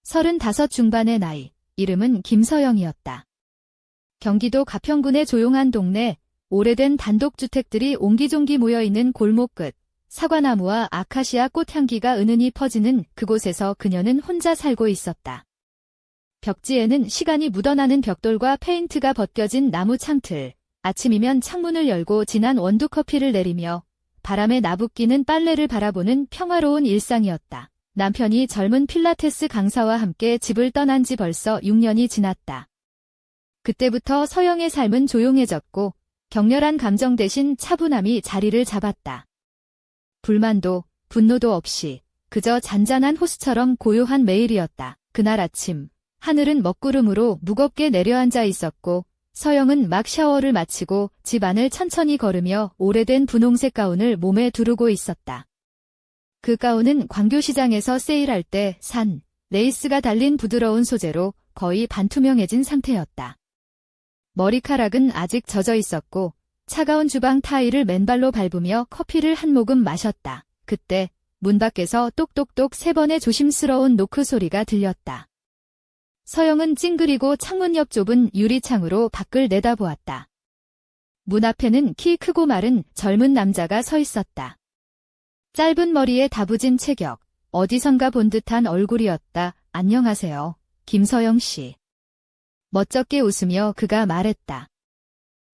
35 중반의 나이, 이름은 김서영이었다. 경기도 가평군의 조용한 동네, 오래된 단독주택들이 옹기종기 모여있는 골목 끝, 사과나무와 아카시아 꽃향기가 은은히 퍼지는 그곳에서 그녀는 혼자 살고 있었다. 벽지에는 시간이 묻어나는 벽돌과 페인트가 벗겨진 나무 창틀, 아침이면 창문을 열고 진한 원두커피를 내리며 바람에 나부끼는 빨래를 바라보는 평화로운 일상이었다. 남편이 젊은 필라테스 강사와 함께 집을 떠난 지 벌써 6년이 지났다. 그때부터 서영의 삶은 조용해졌고 격렬한 감정 대신 차분함이 자리를 잡았다. 불만도 분노도 없이 그저 잔잔한 호수처럼 고요한 매일이었다. 그날 아침 하늘은 먹구름으로 무겁게 내려앉아 있었고 서영은 막 샤워를 마치고 집 안을 천천히 걸으며 오래된 분홍색 가운을 몸에 두르고 있었다. 그 가운은 광교시장에서 세일할 때 산 레이스가 달린 부드러운 소재로 거의 반투명해진 상태였다. 머리카락은 아직 젖어 있었고 차가운 주방 타일을 맨발로 밟으며 커피를 한 모금 마셨다. 그때 문 밖에서 똑똑똑 3번의 조심스러운 노크 소리가 들렸다. 서영은 찡그리고 창문 옆 좁은 유리창으로 밖을 내다보았다. 문 앞에는 키 크고 마른 젊은 남자가 서 있었다. 짧은 머리에 다부진 체격, 어디선가 본 듯한 얼굴이었다. 안녕하세요, 김서영 씨. 멋쩍게 웃으며 그가 말했다.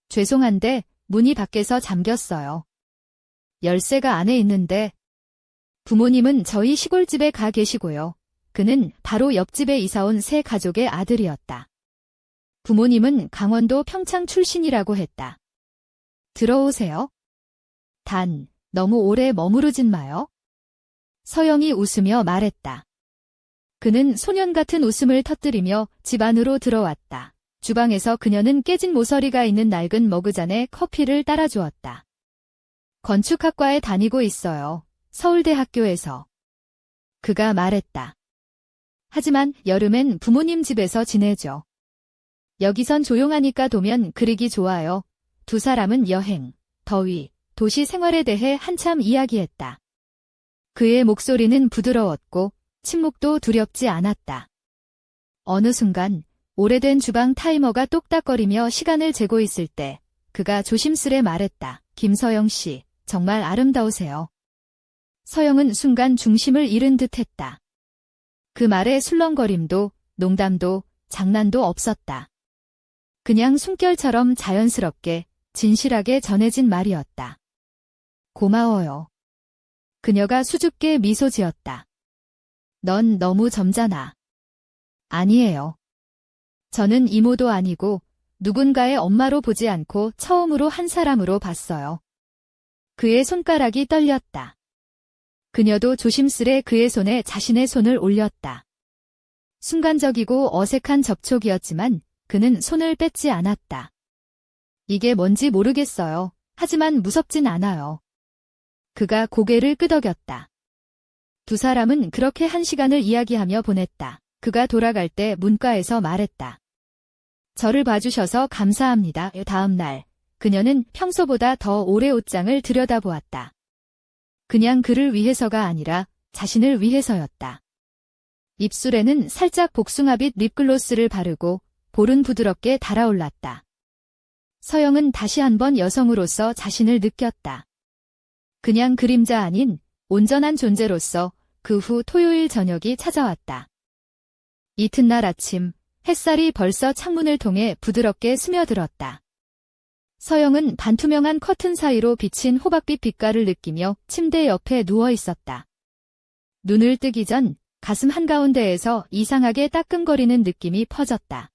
죄송한데 문이 밖에서 잠겼어요. 열쇠가 안에 있는데. 부모님은 저희 시골집에 가 계시고요. 그는 바로 옆집에 이사온 새 가족의 아들이었다. 부모님은 강원도 평창 출신이라고 했다. 들어오세요. 단, 너무 오래 머무르진 마요. 서영이 웃으며 말했다. 그는 소년 같은 웃음을 터뜨리며 집 안으로 들어왔다. 주방에서 그녀는 깨진 모서리가 있는 낡은 머그잔에 커피를 따라주었다. 건축학과에 다니고 있어요. 서울대학교에서. 그가 말했다. 하지만 여름엔 부모님 집에서 지내죠. 여기선 조용하니까 도면 그리기 좋아요. 두 사람은 여행, 더위, 도시 생활에 대해 한참 이야기했다. 그의 목소리는 부드러웠고 침묵도 두렵지 않았다. 어느 순간 오래된 주방 타이머가 똑딱거리며 시간을 재고 있을 때 그가 조심스레 말했다. 김서영 씨, 정말 아름다우세요. 서영은 순간 중심을 잃은 듯했다. 그 말에 술렁거림도 농담도 장난도 없었다. 그냥 숨결처럼 자연스럽게 진실하게 전해진 말이었다. 고마워요. 그녀가 수줍게 미소 지었다. 넌 너무 점잖아. 아니에요. 저는 이모도 아니고 누군가의 엄마로 보지 않고 처음으로 한 사람으로 봤어요. 그의 손가락이 떨렸다. 그녀도 조심스레 그의 손에 자신의 손을 올렸다. 순간적이고 어색한 접촉이었지만 그는 손을 뺏지 않았다. 이게 뭔지 모르겠어요. 하지만 무섭진 않아요. 그가 고개를 끄덕였다. 두 사람은 그렇게 1시간을 이야기하며 보냈다. 그가 돌아갈 때 문과에서 말했다. 저를 봐주셔서 감사합니다. 다음 날 그녀는 평소보다 더 오래 옷장을 들여다보았다. 그냥 그를 위해서가 아니라 자신을 위해서였다. 입술에는 살짝 복숭아빛 립글로스를 바르고 볼은 부드럽게 달아올랐다. 서영은 다시 한번 여성으로서 자신을 느꼈다. 그냥 그림자 아닌 온전한 존재로서 그 후 토요일 저녁이 찾아왔다. 이튿날 아침 햇살이 벌써 창문을 통해 부드럽게 스며들었다. 서영은 반투명한 커튼 사이로 비친 호박빛 빛깔을 느끼며 침대 옆에 누워 있었다. 눈을 뜨기 전 가슴 한가운데에서 이상하게 따끔거리는 느낌이 퍼졌다.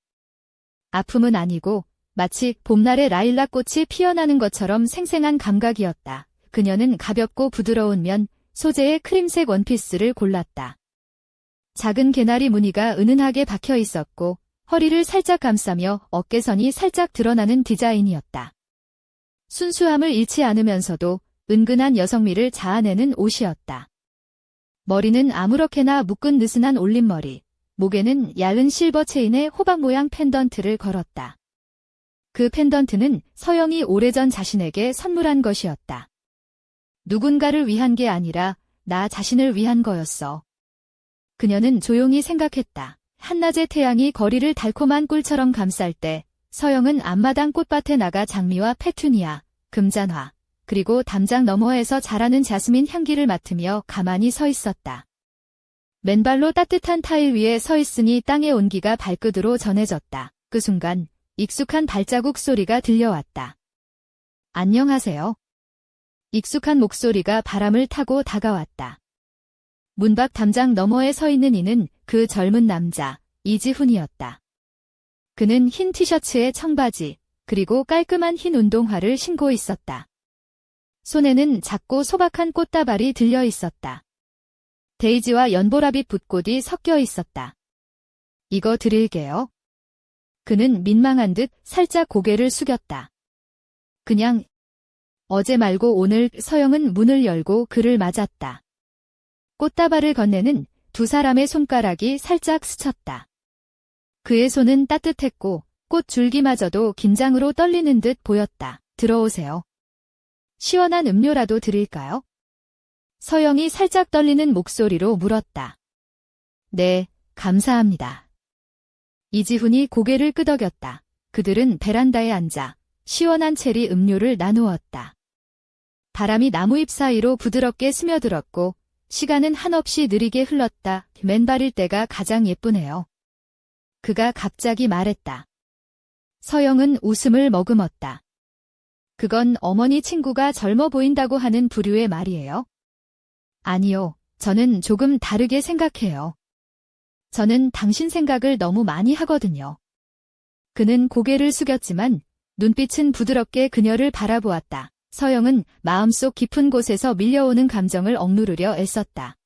아픔은 아니고 마치 봄날의 라일락 꽃이 피어나는 것처럼 생생한 감각이었다. 그녀는 가볍고 부드러운 면 소재의 크림색 원피스를 골랐다. 작은 개나리 무늬가 은은하게 박혀 있었고 허리를 살짝 감싸며 어깨선이 살짝 드러나는 디자인이었다. 순수함을 잃지 않으면서도 은근한 여성미를 자아내는 옷이었다. 머리는 아무렇게나 묶은 느슨한 올림머리, 목에는 얇은 실버 체인에 호박 모양 펜던트를 걸었다. 그 펜던트는 서영이 오래전 자신에게 선물한 것이었다. 누군가를 위한 게 아니라 나 자신을 위한 거였어. 그녀는 조용히 생각했다. 한낮의 태양이 거리를 달콤한 꿀처럼 감쌀 때 서영은 앞마당 꽃밭에 나가 장미와 페투니아, 금잔화, 그리고 담장 너머에서 자라는 자스민 향기를 맡으며 가만히 서 있었다. 맨발로 따뜻한 타일 위에 서 있으니 땅의 온기가 발끝으로 전해졌다. 그 순간 익숙한 발자국 소리가 들려왔다. 안녕하세요. 익숙한 목소리가 바람을 타고 다가왔다. 문 밖 담장 너머에 서 있는 이는 그 젊은 남자, 이지훈이었다. 그는 흰 티셔츠에 청바지, 그리고 깔끔한 흰 운동화를 신고 있었다. 손에는 작고 소박한 꽃다발이 들려 있었다. 데이지와 연보라빛 붓꽃이 섞여 있었다. 이거 드릴게요. 그는 민망한 듯 살짝 고개를 숙였다. 그냥 어제 말고 오늘. 서영은 문을 열고 그를 맞았다. 꽃다발을 건네는 두 사람의 손가락이 살짝 스쳤다. 그의 손은 따뜻했고 꽃 줄기마저도 긴장으로 떨리는 듯 보였다. 들어오세요. 시원한 음료라도 드릴까요? 서영이 살짝 떨리는 목소리로 물었다. 네, 감사합니다. 이지훈이 고개를 끄덕였다. 그들은 베란다에 앉아 시원한 체리 음료를 나누었다. 바람이 나무잎 사이로 부드럽게 스며들었고 시간은 한없이 느리게 흘렀다. 맨발일 때가 가장 예쁘네요. 그가 갑자기 말했다. 서영은 웃음을 머금었다. 그건 어머니 친구가 젊어 보인다고 하는 부류의 말이에요? 아니요, 저는 조금 다르게 생각해요. 저는 당신 생각을 너무 많이 하거든요. 그는 고개를 숙였지만 눈빛은 부드럽게 그녀를 바라보았다. 서영은 마음속 깊은 곳에서 밀려오는 감정을 억누르려 애썼다.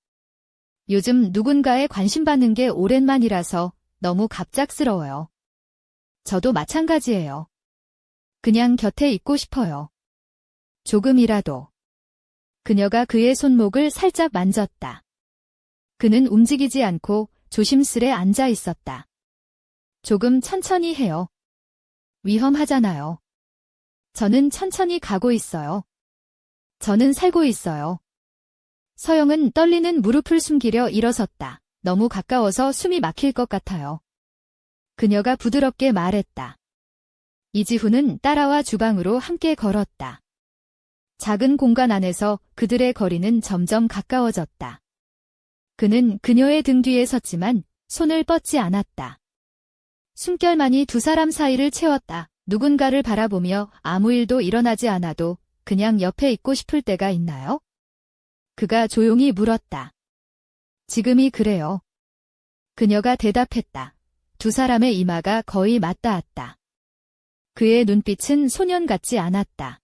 요즘 누군가에 관심받는 게 오랜만이라서 너무 갑작스러워요. 저도 마찬가지예요. 그냥 곁에 있고 싶어요. 조금이라도. 그녀가 그의 손목을 살짝 만졌다. 그는 움직이지 않고 조심스레 앉아 있었다. 조금 천천히 해요. 위험하잖아요. 저는 천천히 가고 있어요. 저는 살고 있어요. 서영은 떨리는 무릎을 숨기려 일어섰다. 너무 가까워서 숨이 막힐 것 같아요. 그녀가 부드럽게 말했다. 이지훈은 따라와 주방으로 함께 걸었다. 작은 공간 안에서 그들의 거리는 점점 가까워졌다. 그는 그녀의 등 뒤에 섰지만 손을 뻗지 않았다. 숨결만이 두 사람 사이를 채웠다. 누군가를 바라보며 아무 일도 일어나지 않아도 그냥 옆에 있고 싶을 때가 있나요? 그가 조용히 물었다. 지금이 그래요. 그녀가 대답했다. 두 사람의 이마가 거의 맞닿았다. 그의 눈빛은 소년 같지 않았다.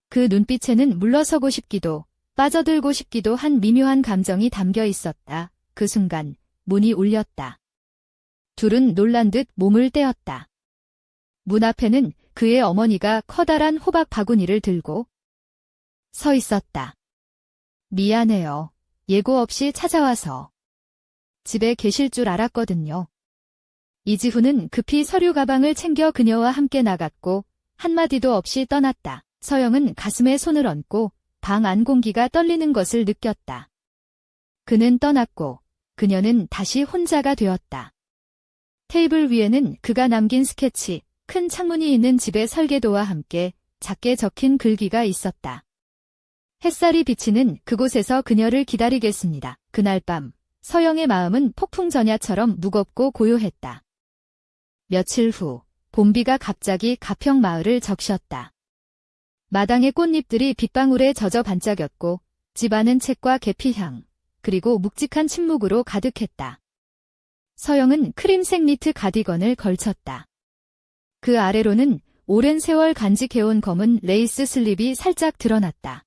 그 눈빛에는 물러서고 싶기도, 빠져들고 싶기도 한 미묘한 감정이 담겨 있었다. 그 순간 문이 울렸다. 둘은 놀란 듯 몸을 떼었다. 문 앞에는 그의 어머니가 커다란 호박 바구니를 들고 서 있었다. 미안해요. 예고 없이 찾아와서. 집에 계실 줄 알았거든요. 이지훈은 급히 서류 가방을 챙겨 그녀와 함께 나갔고 한마디도 없이 떠났다. 서영은 가슴에 손을 얹고 방 안 공기가 떨리는 것을 느꼈다. 그는 떠났고 그녀는 다시 혼자가 되었다. 테이블 위에는 그가 남긴 스케치, 큰 창문이 있는 집의 설계도와 함께 작게 적힌 글귀가 있었다. 햇살이 비치는 그곳에서 그녀를 기다리겠습니다. 그날 밤 서영의 마음은 폭풍 전야처럼 무겁고 고요했다. 며칠 후 봄비가 갑자기 가평 마을을 적셨다. 마당의 꽃잎들이 빗방울에 젖어 반짝였고 집안은 책과 계피향, 그리고 묵직한 침묵으로 가득했다. 서영은 크림색 니트 가디건을 걸쳤다. 그 아래로는 오랜 세월 간직해온 검은 레이스 슬립이 살짝 드러났다.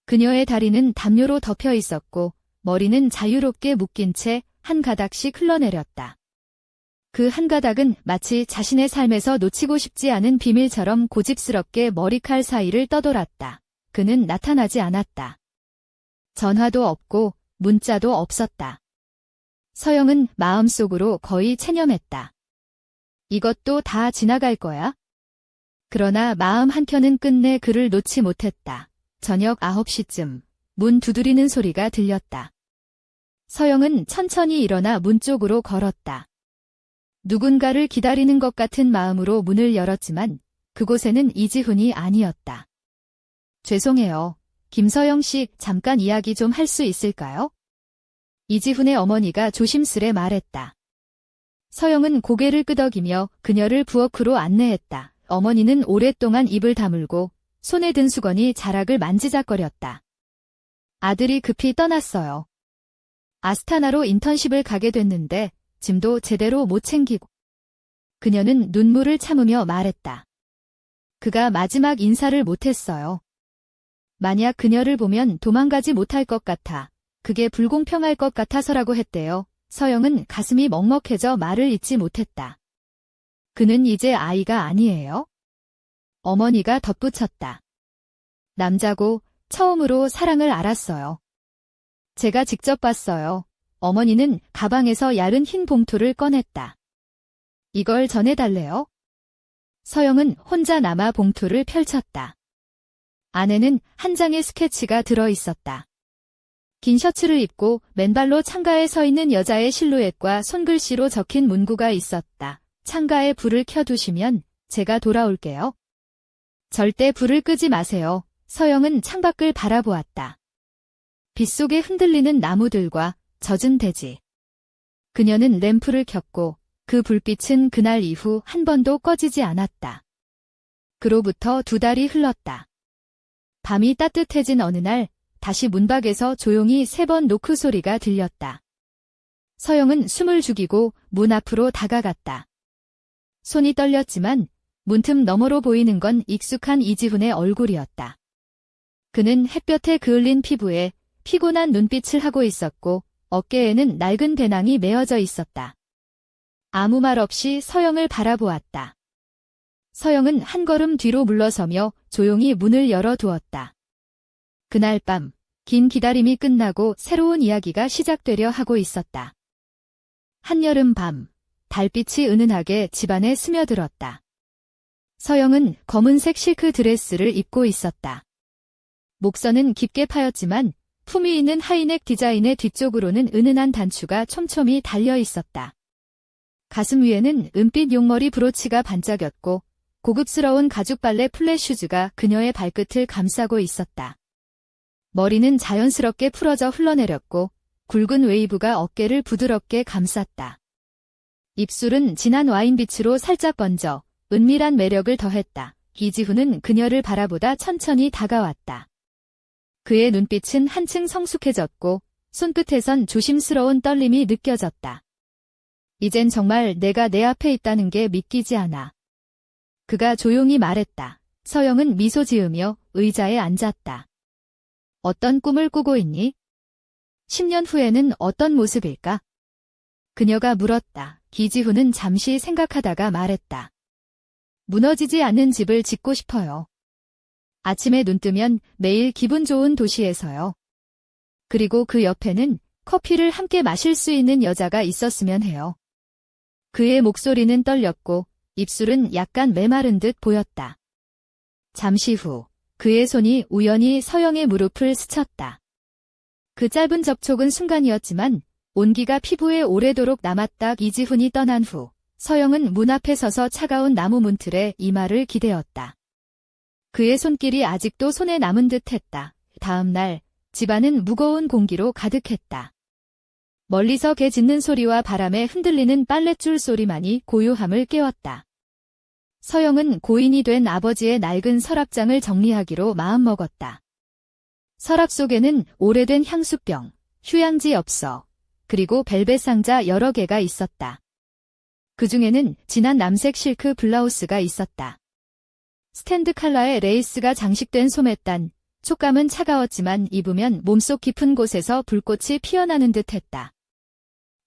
그녀의 다리는 담요로 덮여 있었고 머리는 자유롭게 묶인 채 한 가닥씩 흘러내렸다. 그 한 가닥은 마치 자신의 삶에서 놓치고 싶지 않은 비밀처럼 고집스럽게 머리칼 사이를 떠돌았다. 그는 나타나지 않았다. 전화도 없고 문자도 없었다. 서영은 마음속으로 거의 체념했다. 이것도 다 지나갈 거야? 그러나 마음 한켠은 끝내 그를 놓지 못했다. 저녁 9시쯤 문 두드리는 소리가 들렸다. 서영은 천천히 일어나 문 쪽으로 걸었다. 누군가를 기다리는 것 같은 마음으로 문을 열었지만 그곳에는 이지훈이 아니었다. 죄송해요. 김서영 씨, 잠깐 이야기 좀 할 수 있을까요? 이지훈의 어머니가 조심스레 말했다. 서영은 고개를 끄덕이며 그녀를 부엌으로 안내했다. 어머니는 오랫동안 입을 다물고 손에 든 수건이 자락을 만지작거렸다. 아들이 급히 떠났어요. 아스타나로 인턴십을 가게 됐는데 짐도 제대로 못 챙기고. 그녀는 눈물을 참으며 말했다. 그가 마지막 인사를 못했어요. 만약 그녀를 보면 도망가지 못할 것 같아. 그게 불공평할 것 같아서라고 했대요. 서영은 가슴이 먹먹해져 말을 잇지 못했다. 그는 이제 아이가 아니에요? 어머니가 덧붙였다. 남자고 처음으로 사랑을 알았어요. 제가 직접 봤어요. 어머니는 가방에서 얇은 흰 봉투를 꺼냈다. 이걸 전해달래요? 서영은 혼자 남아 봉투를 펼쳤다. 안에는 한 장의 스케치가 들어있었다. 긴 셔츠를 입고 맨발로 창가에 서 있는 여자의 실루엣과 손글씨로 적힌 문구가 있었다. 창가에 불을 켜두시면 제가 돌아올게요. 절대 불을 끄지 마세요. 서영은 창밖을 바라보았다. 빗속에 흔들리는 나무들과 젖은 대지. 그녀는 램프를 켰고 그 불빛은 그날 이후 한 번도 꺼지지 않았다. 그로부터 2달이 흘렀다. 밤이 따뜻해진 어느 날 다시 문밖에서 조용히 3번 노크 소리가 들렸다. 서영은 숨을 죽이고 문 앞으로 다가갔다. 손이 떨렸지만 문틈 너머로 보이는 건 익숙한 이지훈의 얼굴이었다. 그는 햇볕에 그을린 피부에 피곤한 눈빛을 하고 있었고 어깨에는 낡은 배낭이 메어져 있었다. 아무 말 없이 서영을 바라보았다. 서영은 한 걸음 뒤로 물러서며 조용히 문을 열어두었다. 그날 밤, 긴 기다림이 끝나고 새로운 이야기가 시작되려 하고 있었다. 한여름 밤, 달빛이 은은하게 집안에 스며들었다. 서영은 검은색 실크 드레스를 입고 있었다. 목선은 깊게 파였지만 품위 있는 하이넥 디자인의 뒤쪽으로는 은은한 단추가 촘촘히 달려 있었다. 가슴 위에는 은빛 용머리 브로치가 반짝였고 고급스러운 가죽 발레 플랫 슈즈가 그녀의 발끝을 감싸고 있었다. 머리는 자연스럽게 풀어져 흘러내렸고 굵은 웨이브가 어깨를 부드럽게 감쌌다. 입술은 진한 와인빛으로 살짝 번져 은밀한 매력을 더했다. 이지훈은 그녀를 바라보다 천천히 다가왔다. 그의 눈빛은 한층 성숙해졌고 손끝에선 조심스러운 떨림이 느껴졌다. 이젠 정말 내가 내 앞에 있다는 게 믿기지 않아. 그가 조용히 말했다. 서영은 미소 지으며 의자에 앉았다. 어떤 꿈을 꾸고 있니? 10년 후에는 어떤 모습일까? 그녀가 물었다. 이지훈은 잠시 생각하다가 말했다. 무너지지 않는 집을 짓고 싶어요. 아침에 눈 뜨면 매일 기분 좋은 도시에서요. 그리고 그 옆에는 커피를 함께 마실 수 있는 여자가 있었으면 해요. 그의 목소리는 떨렸고 입술은 약간 메마른 듯 보였다. 잠시 후 그의 손이 우연히 서영의 무릎을 스쳤다. 그 짧은 접촉은 순간이었지만 온기가 피부에 오래도록 남았다. 이지훈이 떠난 후 서영은 문 앞에 서서 차가운 나무 문틀에 이마를 기대었다. 그의 손길이 아직도 손에 남은 듯했다. 다음 날 집안은 무거운 공기로 가득했다. 멀리서 개 짖는 소리와 바람에 흔들리는 빨랫줄 소리만이 고요함을 깨웠다. 서영은 고인이 된 아버지의 낡은 서랍장을 정리하기로 마음먹었다. 서랍 속에는 오래된 향수병, 휴양지 엽서, 그리고 벨벳 상자 여러 개가 있었다. 그 중에는 진한 남색 실크 블라우스가 있었다. 스탠드 컬러의 레이스가 장식된 소매단, 촉감은 차가웠지만 입으면 몸속 깊은 곳에서 불꽃이 피어나는 듯했다.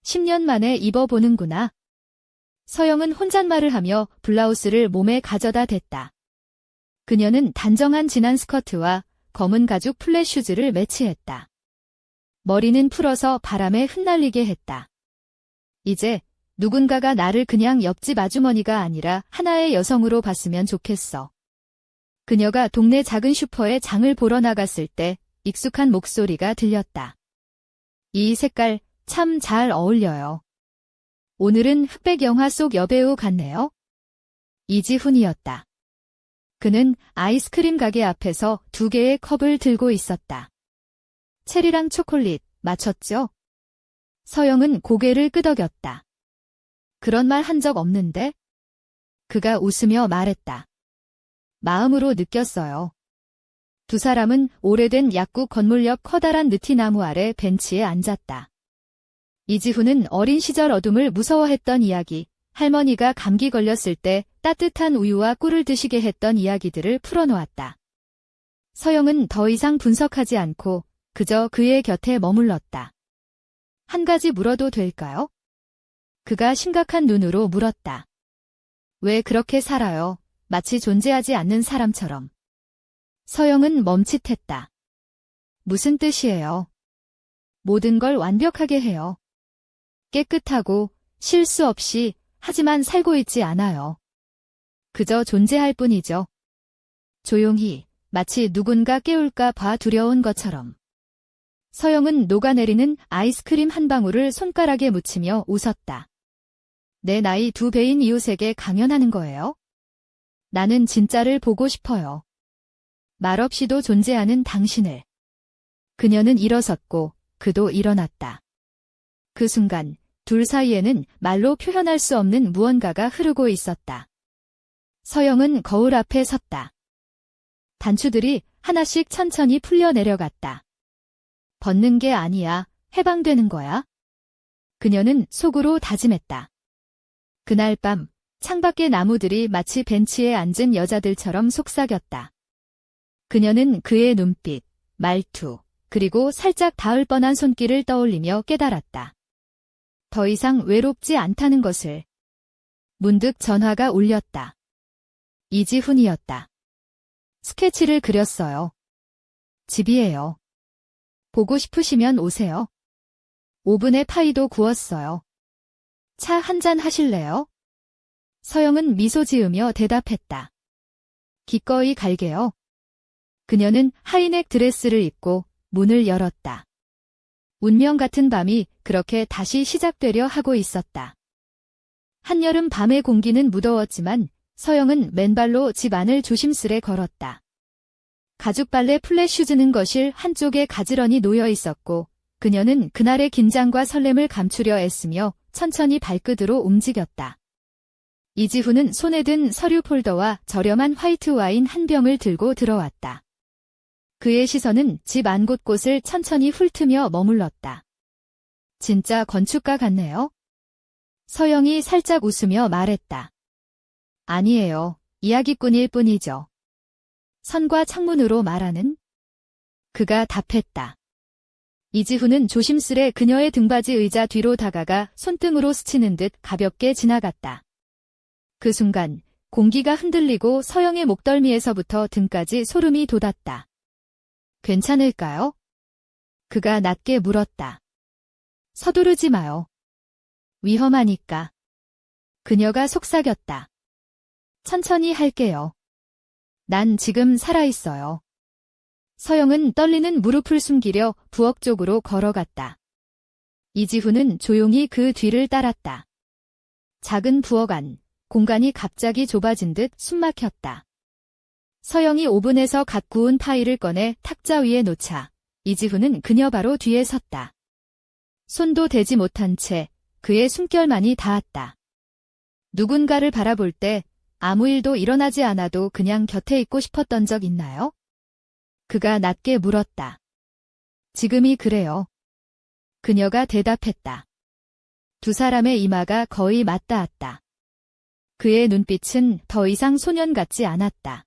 10년 만에 입어보는구나. 서영은 혼잣말을 하며 블라우스를 몸에 가져다 댔다. 그녀는 단정한 진한 스커트와 검은 가죽 플랫 슈즈를 매치했다. 머리는 풀어서 바람에 흩날리게 했다. 이제 누군가가 나를 그냥 옆집 아주머니가 아니라 하나의 여성으로 봤으면 좋겠어. 그녀가 동네 작은 슈퍼에 장을 보러 나갔을 때 익숙한 목소리가 들렸다. 이 색깔 참 잘 어울려요. 오늘은 흑백 영화 속 여배우 같네요. 이지훈이었다. 그는 아이스크림 가게 앞에서 2개의 컵을 들고 있었다. 체리랑 초콜릿, 맞췄죠? 서영은 고개를 끄덕였다. 그런 말 한 적 없는데? 그가 웃으며 말했다. 마음으로 느꼈어요. 두 사람은 오래된 약국 건물 옆 커다란 느티나무 아래 벤치에 앉았다. 이지훈은 어린 시절 어둠을 무서워했던 이야기, 할머니가 감기 걸렸을 때 따뜻한 우유와 꿀을 드시게 했던 이야기들을 풀어놓았다. 서영은 더 이상 분석하지 않고 그저 그의 곁에 머물렀다. 한 가지 물어도 될까요? 그가 심각한 눈으로 물었다. 왜 그렇게 살아요? 마치 존재하지 않는 사람처럼. 서영은 멈칫했다. 무슨 뜻이에요? 모든 걸 완벽하게 해요. 깨끗하고 실수 없이 하지만 살고 있지 않아요. 그저 존재할 뿐이죠. 조용히 마치 누군가 깨울까 봐 두려운 것처럼. 서영은 녹아내리는 아이스크림 한 방울을 손가락에 묻히며 웃었다. 내 나이 2배인 이웃에게 강연하는 거예요? 나는 진짜를 보고 싶어요. 말없이도 존재하는 당신을. 그녀는 일어섰고 그도 일어났다. 그 순간 둘 사이에는 말로 표현할 수 없는 무언가가 흐르고 있었다. 서영은 거울 앞에 섰다. 단추들이 하나씩 천천히 풀려 내려갔다. 벗는 게 아니야, 해방되는 거야. 그녀는 속으로 다짐했다. 그날 밤 창밖의 나무들이 마치 벤치에 앉은 여자들처럼 속삭였다. 그녀는 그의 눈빛, 말투, 그리고 살짝 닿을 뻔한 손길을 떠올리며 깨달았다. 더 이상 외롭지 않다는 것을. 문득 전화가 울렸다. 이지훈이었다. 스케치를 그렸어요. 집이에요. 보고 싶으시면 오세요. 오븐에 파이도 구웠어요. 차 한잔 하실래요? 서영은 미소 지으며 대답했다. 기꺼이 갈게요. 그녀는 하이넥 드레스를 입고 문을 열었다. 운명 같은 밤이 그렇게 다시 시작되려 하고 있었다. 한여름 밤의 공기는 무더웠지만 서영은 맨발로 집 안을 조심스레 걸었다. 가죽 빨래 플랫 슈즈는 거실 한쪽에 가지런히 놓여 있었고 그녀는 그날의 긴장과 설렘을 감추려 애쓰며 천천히 발끝으로 움직였다. 이지훈은 손에 든 서류 폴더와 저렴한 화이트 와인 한 병을 들고 들어왔다. 그의 시선은 집 안 곳곳을 천천히 훑으며 머물렀다. 진짜 건축가 같네요. 서영이 살짝 웃으며 말했다. 아니에요. 이야기꾼일 뿐이죠. 선과 창문으로 말하는? 그가 답했다. 이지훈은 조심스레 그녀의 등받이 의자 뒤로 다가가 손등으로 스치는 듯 가볍게 지나갔다. 그 순간 공기가 흔들리고 서영의 목덜미에서부터 등까지 소름이 돋았다. 괜찮을까요? 그가 낮게 물었다. 서두르지 마요. 위험하니까. 그녀가 속삭였다. 천천히 할게요. 난 지금 살아있어요. 서영은 떨리는 무릎을 숨기려 부엌 쪽으로 걸어갔다. 이지훈은 조용히 그 뒤를 따랐다. 작은 부엌 안, 공간이 갑자기 좁아진 듯 숨막혔다. 서영이 오븐에서 갓 구운 파이를 꺼내 탁자 위에 놓자 이지훈은 그녀 바로 뒤에 섰다. 손도 대지 못한 채 그의 숨결만이 닿았다. 누군가를 바라볼 때 아무 일도 일어나지 않아도 그냥 곁에 있고 싶었던 적 있나요? 그가 낮게 물었다. 지금이 그래요. 그녀가 대답했다. 두 사람의 이마가 거의 맞닿았다. 그의 눈빛은 더 이상 소년 같지 않았다.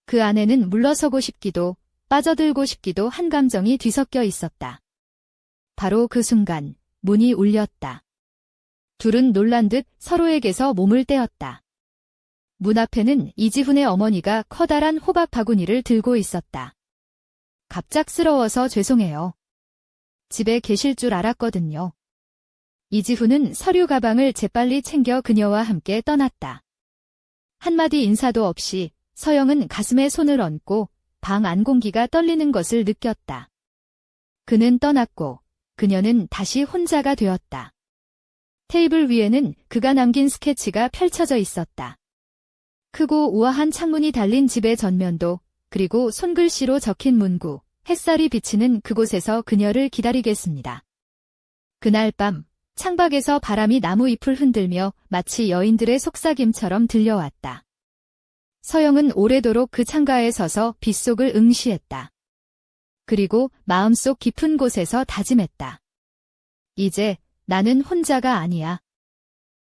그 안에는 물러서고 싶기도 빠져들고 싶기도 한 감정이 뒤섞여 있었다. 바로 그 순간 문이 울렸다. 둘은 놀란 듯 서로에게서 몸을 떼었다. 문 앞에는 이지훈의 어머니가 커다란 호박 바구니를 들고 있었다. 갑작스러워서 죄송해요. 집에 계실 줄 알았거든요. 이지훈은 서류 가방을 재빨리 챙겨 그녀와 함께 떠났다. 한마디 인사도 없이 서영은 가슴에 손을 얹고 방 안 공기가 떨리는 것을 느꼈다. 그는 떠났고 그녀는 다시 혼자가 되었다. 테이블 위에는 그가 남긴 스케치가 펼쳐져 있었다. 크고 우아한 창문이 달린 집의 전면도, 그리고 손글씨로 적힌 문구, 햇살이 비치는 그곳에서 그녀를 기다리겠습니다. 그날 밤, 창밖에서 바람이 나무 잎을 흔들며 마치 여인들의 속삭임처럼 들려왔다. 서영은 오래도록 그 창가에 서서 빗속을 응시했다. 그리고 마음속 깊은 곳에서 다짐했다. 이제 나는 혼자가 아니야.